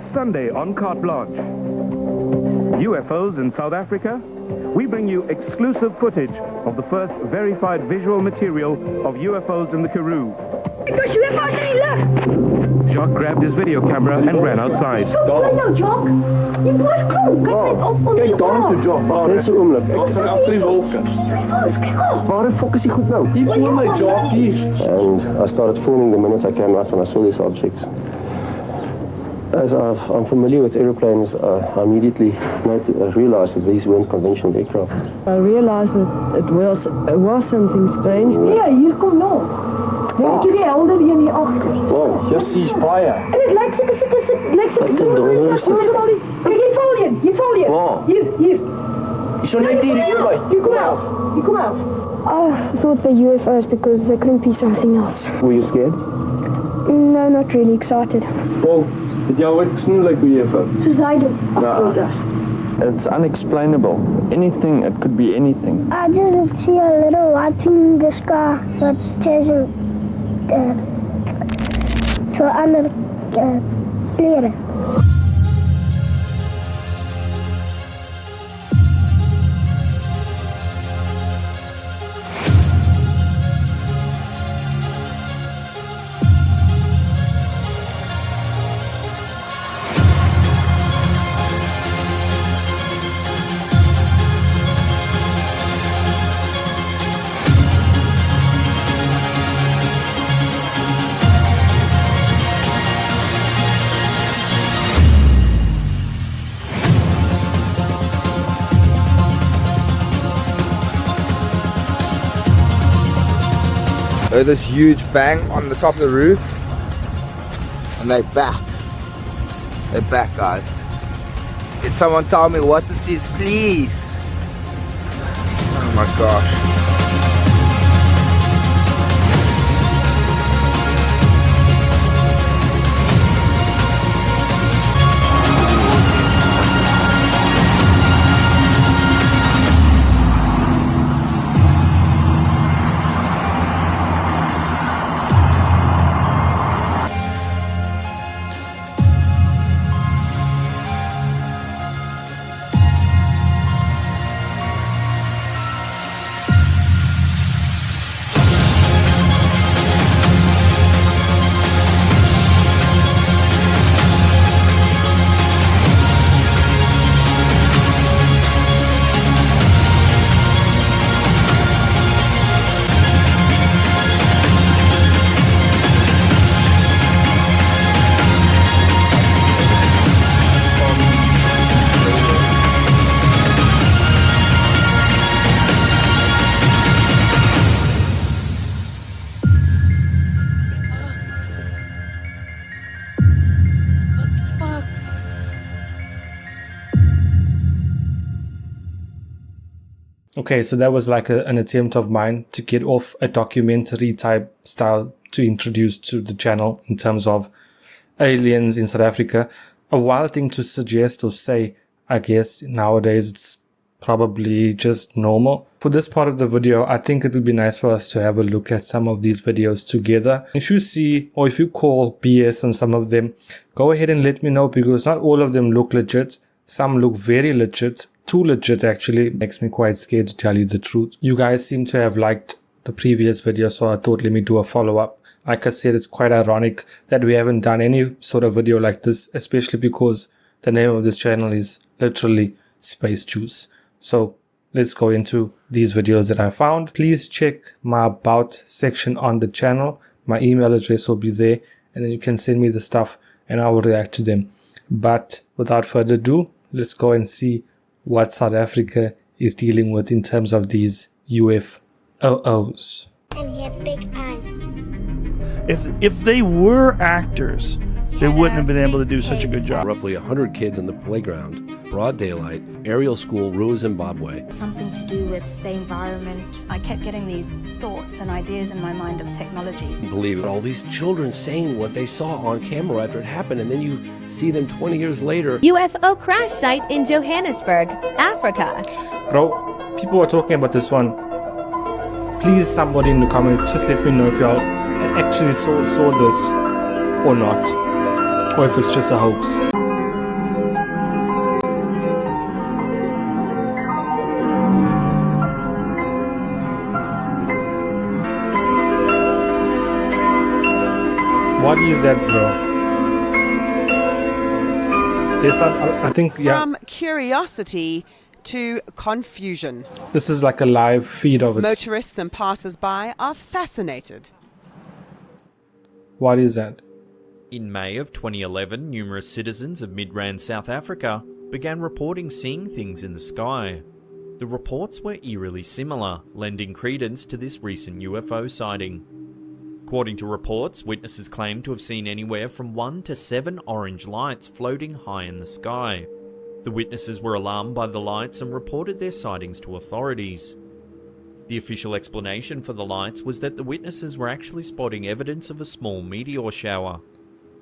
This Sunday on Carte Blanche, UFOs in South Africa, we bring you exclusive footage of the first verified visual material of UFOs in the Karoo. Because UFO's in left. Jacques grabbed his video camera and ran outside. Hallo, Jacques. Je was cool. Kijk net op ons. Kijk daar toe, Jacques. Dis 'n oomblik. Ek gaan agter die wolke. Kijk op. Waar die fok is die goed nou? Hier voor my, Jacques, hier. And I started filming the minute I came out and I saw these objects. As I'm familiar with aeroplanes, I immediately realized that these weren't conventional aircraft. I realized that it was something strange. Ja, hier kom nog. Kijk jullie helder hier in die achter. Wow, hier zie je fire. En het lijkt zeker. Kijk, hier val je. Wow. Hier. Je zou net hier bij. Hier kom out. I thought the UFOs because there couldn't be something else. Were you scared? No, not really excited. Wow, het jou ooit gesnoel like hoe UFO? Ze zeiden. It's unexplainable. Anything, it could be anything. I just see a little white thing in the sky that says to andere kleren. There's this huge bang on the top of the roof, and they're back, guys. Can someone tell me what this is, please? Oh my gosh. Okay, so that was like an attempt of mine to get off a documentary type style to introduce to the channel in terms of aliens in South Africa. A wild thing to suggest or say, I guess nowadays it's probably just normal. For this part of the video, I think it would be nice for us to have a look at some of these videos together. If you see or if you call BS on some of them, go ahead and let me know, because not all of them look legit. Some look very legit, too legit actually. Makes me quite scared to tell you the truth. You guys seem to have liked the previous video, so I thought let me do a follow-up. Like I said, it's quite ironic that we haven't done any sort of video like this, especially because the name of this channel is literally Space Juice. So let's go into these videos that I found. Please check my about section on the channel. My email address will be there, and then you can send me the stuff and I will react to them. But without further ado, let's go and see what South Africa is dealing with in terms of these UFOs. And he had big eyes. If they were actors, they wouldn't have been able to do such a good job. Roughly 100 kids in the playground, broad daylight, aerial school, Ruwa, Zimbabwe. Something to do with the environment. I kept getting these thoughts and ideas in my mind of technology. Believe it, all these children saying what they saw on camera after it happened, and then you see them 20 years later. UFO crash site in Johannesburg, Africa. Bro, people are talking about this one. Please, somebody in the comments, just let me know if y'all actually saw this or not, or if it's just a hoax. is that, bro? There's some, I think, yeah. From curiosity to confusion. This is like a live feed of it. Motorists and passers-by are fascinated. What is that? In May of 2011, numerous citizens of Midrand, South Africa began reporting seeing things in the sky. The reports were eerily similar, lending credence to this recent UFO sighting. According to reports, witnesses claimed to have seen anywhere from 1 to 7 orange lights floating high in the sky. The witnesses were alarmed by the lights and reported their sightings to authorities. The official explanation for the lights was that the witnesses were actually spotting evidence of a small meteor shower.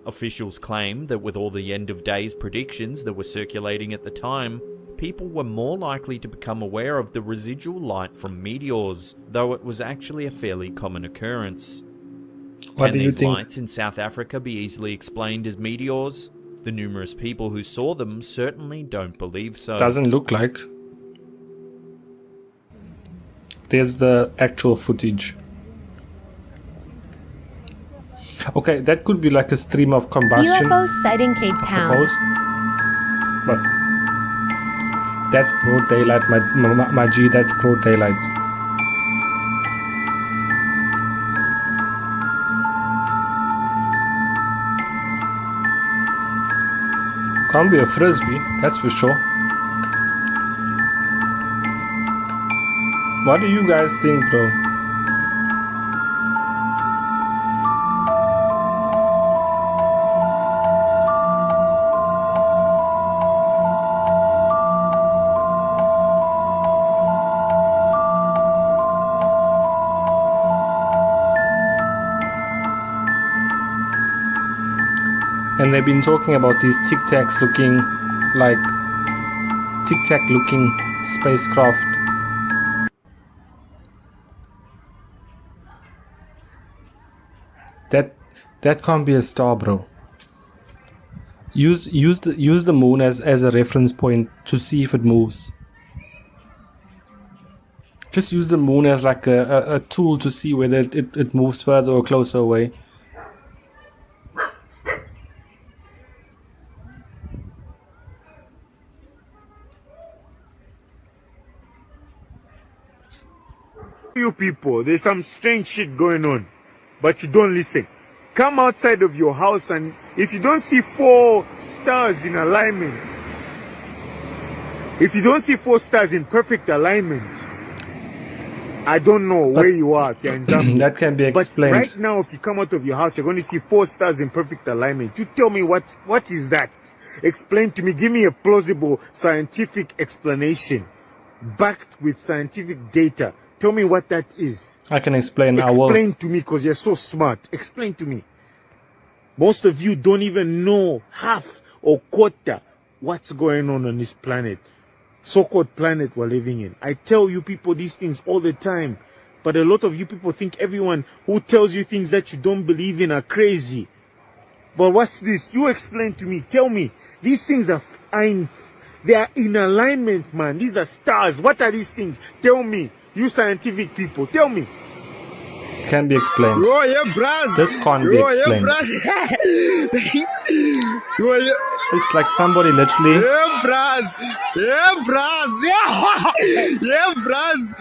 Officials claimed that with all the end of days predictions that were circulating at the time, people were more likely to become aware of the residual light from meteors, though it was actually a fairly common occurrence. What do you think? Can these lights in South Africa be easily explained as meteors? The numerous people who saw them certainly don't believe so. Doesn't look like. There's the actual footage. Okay, that could be like a stream of combustion. UFO sighting Cape Town. I suppose. But that's broad daylight, my G, that's broad daylight. Can't be a frisbee, that's for sure. What do you guys think, bro? And they've been talking about these tic-tacs looking like tic-tac looking spacecraft. That can't be a star, bro. Use the moon as a reference point to see if it moves. Just use the moon as like a tool to see whether it moves further or closer away. You people, there's some strange shit going on, but you don't listen. Come outside of your house, and if you don't see 4 stars in alignment, if you don't see 4 stars in perfect alignment, I don't know where you are. If you're in Zambia. That can be explained. But right now, if you come out of your house, you're going to see 4 stars in perfect alignment. You tell me what is that? Explain to me. Give me a plausible scientific explanation, backed with scientific data. Tell me what that is. I can explain. Explain to me, because you're so smart. Explain to me. Most of you don't even know half or quarter what's going on this planet. So-called planet we're living in. I tell you people these things all the time. But a lot of you people think everyone who tells you things that you don't believe in are crazy. But what's this? You explain to me. Tell me. These things they are in alignment, man. These are stars. What are these things? Tell me. You scientific people, tell me. Can be explained. Oh, yeah, bros. This can't be explained. It's like somebody literally. Yeah, bros. Yeah, bros. Yeah, bros.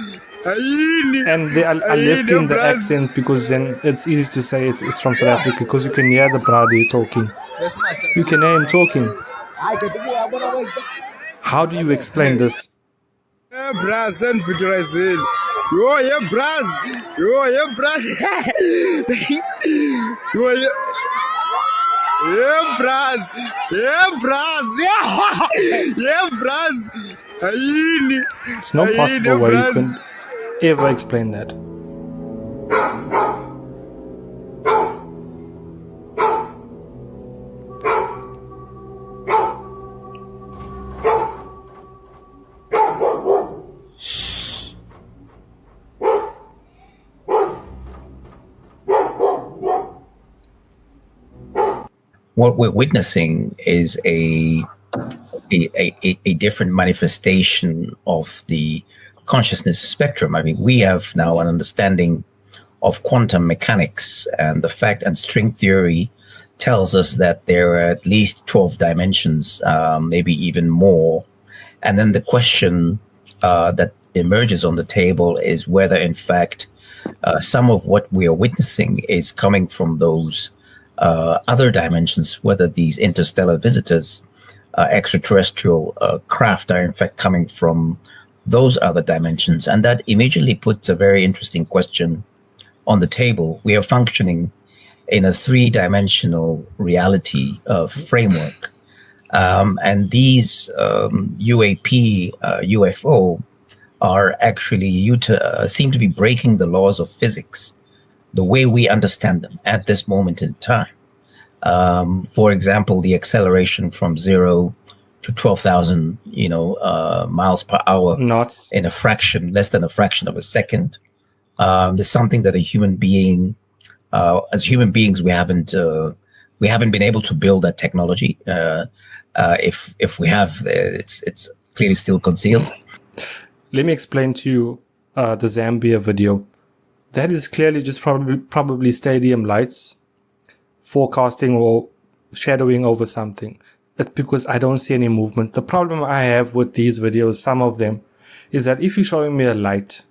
And they are left in the accent because then it's easy to say it's from South Africa, because you can hear the brother talking. You can hear him talking. How do you explain this? Yeah, bros, and Federation. Yo, yeah, bros. Yo, yeah, bros. Yo, yeah. Yeah, bros. Yeah, bros. Yeah, bros. It's not possible where you can ever explain that. What we're witnessing is a different manifestation of the consciousness spectrum. I mean, we have now an understanding of quantum mechanics and the fact and string theory tells us that there are at least 12 dimensions, maybe even more. And then the question that emerges on the table is whether, in fact, some of what we are witnessing is coming from those other dimensions, whether these interstellar visitors, extraterrestrial craft are in fact coming from those other dimensions. And that immediately puts a very interesting question on the table. We are functioning in a three-dimensional reality framework. And these UAP, UFO, are actually seem to be breaking the laws of physics, the way we understand them at this moment in time. For example, the acceleration from 0 to 12,000, miles per hour, knots, in less than a fraction of a second, is something that a human being, as human beings, we haven't been able to build that technology. If we have, it's clearly still concealed. Let me explain to you the Zambia video. That is clearly just probably stadium lights forecasting or shadowing over something. It's because I don't see any movement. The problem I have with these videos, some of them, is that if you're showing me a light,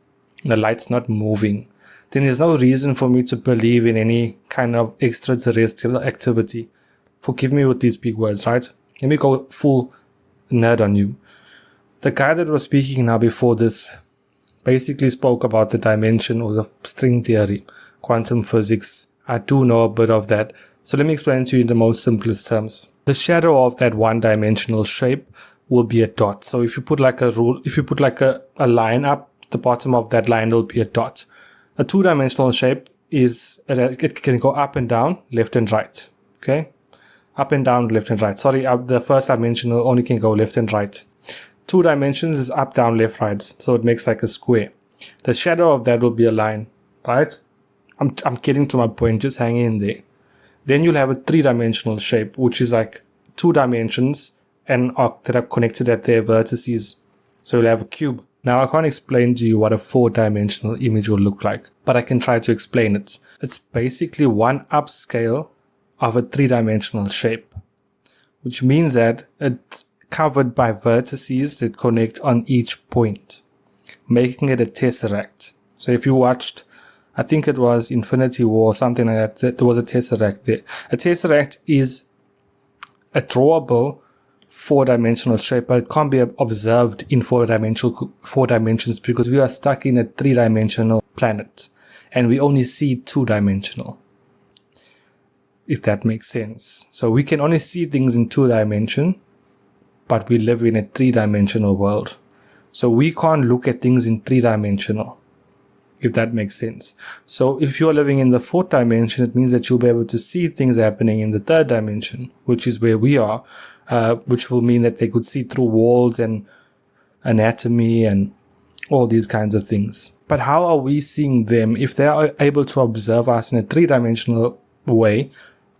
the light's not moving, then there's no reason for me to believe in any kind of extraterrestrial activity. Forgive me with these big words, right? Let me go full nerd on you. The guy that was speaking now before this basically spoke about the dimension or the string theory, quantum physics. I do know a bit of that. So let me explain to you in the most simplest terms. The shadow of that one-dimensional shape will be a dot. So if you put like a rule, if you put like a line up, the bottom of that line will be a dot. A two-dimensional shape is, it can go up and down, left and right. Okay? Up and down, left and right. Sorry, the first dimensional only can go left and right. 2 dimensions is up, down, left, right. So it makes like a square. The shadow of that will be a line, right? I'm getting to my point, just hang in there. Then you'll have a 3-dimensional shape, which is like 2 dimensions and that are connected at their vertices. So you'll have a cube. Now I can't explain to you what a 4-dimensional image will look like, but I can try to explain it. It's basically one upscale of a 3-dimensional shape, which means that it's covered by vertices that connect on each point, making it a tesseract. So if you watched, I think it was Infinity War or something like that, there was a tesseract there. A tesseract is a drawable 4-dimensional shape, but it can't be observed in 4 dimensions because we are stuck in a 3-dimensional planet and we only see 2-dimensional, if that makes sense. So we can only see things in 2 dimensions, but we live in a 3-dimensional world. So we can't look at things in 3-dimensional, if that makes sense. So if you're living in the 4th dimension, it means that you'll be able to see things happening in the 3rd dimension, which is where we are, which will mean that they could see through walls and anatomy and all these kinds of things. But how are we seeing them? If they are able to observe us in a 3-dimensional way,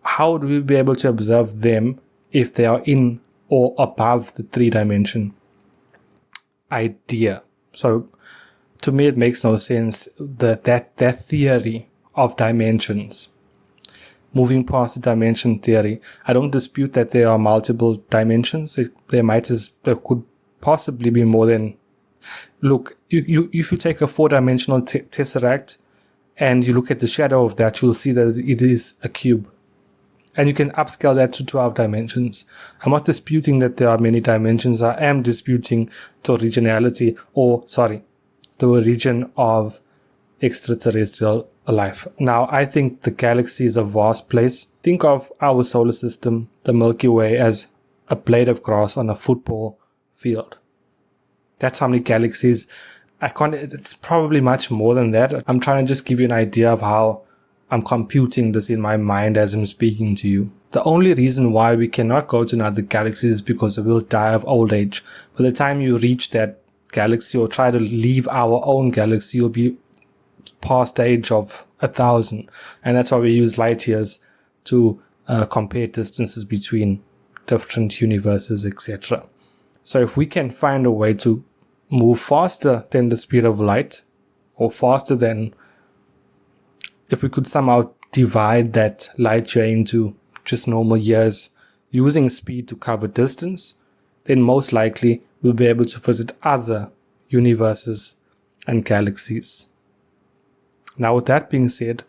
how would we be able to observe them if they are in or above the 3-dimension idea? So to me, it makes no sense that theory of dimensions. Moving past the dimension theory, I don't dispute that there are multiple dimensions. There could possibly be more than. Look, if you take a 4-dimensional tesseract and you look at the shadow of that, you'll see that it is a cube. And you can upscale that to 12 dimensions. I'm not disputing that there are many dimensions. I am disputing the originality, the origin of extraterrestrial life. Now, I think the galaxy is a vast place. Think of our solar system, the Milky Way, as a blade of grass on a football field. That's how many galaxies. It's probably much more than that. I'm trying to just give you an idea of how I'm computing this in my mind as I'm speaking to you. The only reason why we cannot go to another galaxy is because we'll die of old age. By the time you reach that galaxy or try to leave our own galaxy, you'll be past the age of 1,000. And that's why we use light years to compare distances between different universes, etc. So if we can find a way to move faster than the speed of light, or faster than, if we could somehow divide that light year into just normal years using speed to cover distance, then most likely we'll be able to visit other universes and galaxies. Now, with that being said,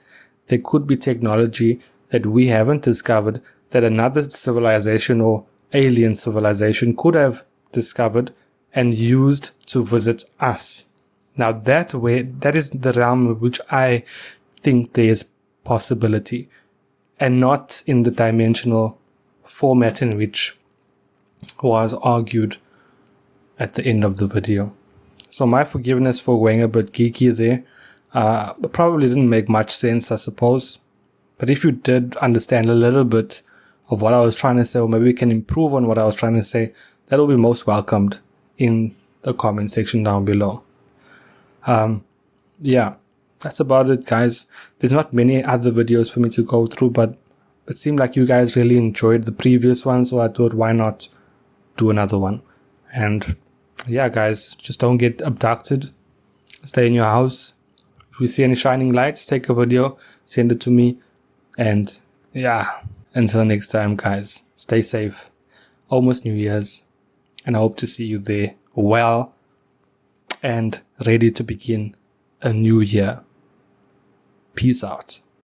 there could be technology that we haven't discovered that another civilization or alien civilization could have discovered and used to visit us. Now that is the realm in which I think there is possibility, and not in the dimensional format in which was argued at the end of the video. So my forgiveness for going a bit geeky there. Probably didn't make much sense, I suppose. But if you did understand a little bit of what I was trying to say, or maybe we can improve on what I was trying to say, that will be most welcomed in the comment section down below. Yeah, that's about it, guys. There's not many other videos for me to go through, but it seemed like you guys really enjoyed the previous one, so I thought, why not do another one? And yeah, guys, just don't get abducted. Stay in your house. If you see any shining lights, take a video, send it to me. And yeah, until next time, guys, stay safe. Almost New Year's. And I hope to see you there well and ready to begin a new year. Peace out.